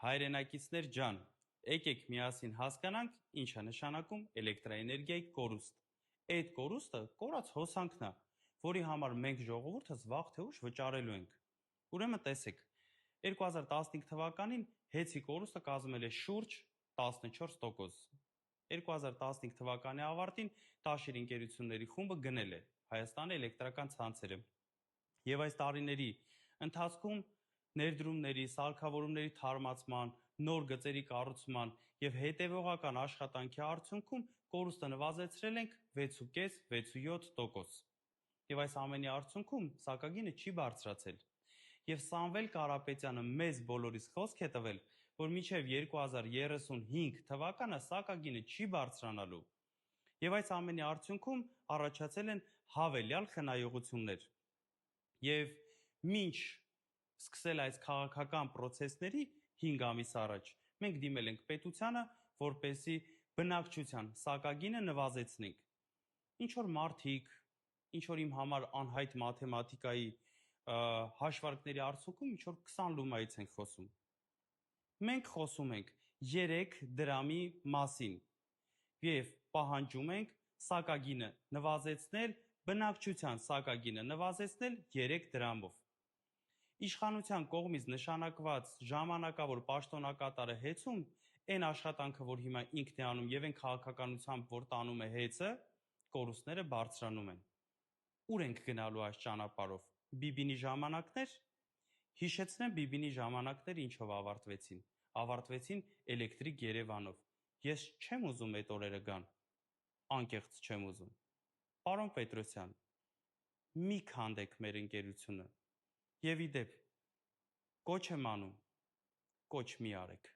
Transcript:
Հայրենակիցներ ջան, եկեք միասին հասկանանք, ինչ է նշանակում էլեկտրաէներգիայի կորուստ։ Այդ կորուստը կորած հոսանքն է, որի համար մենք ժողովուրդս վաղ թե ուշ վճարելու ենք։ Ուրեմն տեսեք, 2015 թվականին հեցի կորուստը կազմել է շուրջ 14%։ 2015 թվականի ավարտին Տաշիր ընկերությունների խումբը գնել է Հայաստանի էլեկտրական ցանցերը։ Եվ այս տարիների ընթացքում ներդրումների, սարքավորումների թարմացման, նոր գծերի կառուցման եւ հետեւողական աշխատանքի արդյունքում կորուստը նվազեցրել ենք 6.5-6.7%։ Եվ այս ամենի արդյունքում սակագինը չի բարձրացել։ Եվ Սամվել Կարապետյանը մեզ բոլորիս խոսք է տվել, որ մինչև 2035 թվականը սակագինը չի բարձրանալու։ Եվ այս ամենի արդյունքում առաջացել են հավելյալ խնայողություններ։ Եվ մինչ սկսել այս քաղաքական process-ների 5 ամիս առաջ մենք դիմել ենք պետությանը, որպեսզի բնակչության սակագինը նվազեցնենք։ Ինչ որ մարդիկ, ինչ որ իմ համար անհայտ մաթեմատիկայի հաշվարկների արդյունքում ինչ որ 20 լումայից ենք խոսում։ Մենք խոսում ենք 3 դրամի մասին եւ պահանջում ենք սակագինը նվազեցնել, բնակչության սակագինը նվազեցնել 3 դրամով։ Իշխանության կողմից նշանակված ժամանակավոր պաշտոնակատարը հեծում այն աշխատանքը, որ հիմա ինքն է անում եւ այն քաղաքականությամբ, որ տանում է հեծը, կորուստները բարձրանում են։ Ուր ենք գնալու այս ճանապարհով։ Բիբինի ժամանակներ։ Հիշեցնեմ Բիբինի ժամանակները ինչով ավարտվեցին։ Ավարտվեցին էլեկտրիկ Երևանով։ Ես չեմ ուզում այդ օրերը գան։ Անկեղծ չեմ ուզում։ Պարոն Պետրոսյան, մի քանդեք մեր ընկերությունը։ Եվ ի դեպ, կոչ եմ անում, կոչ մի արեք։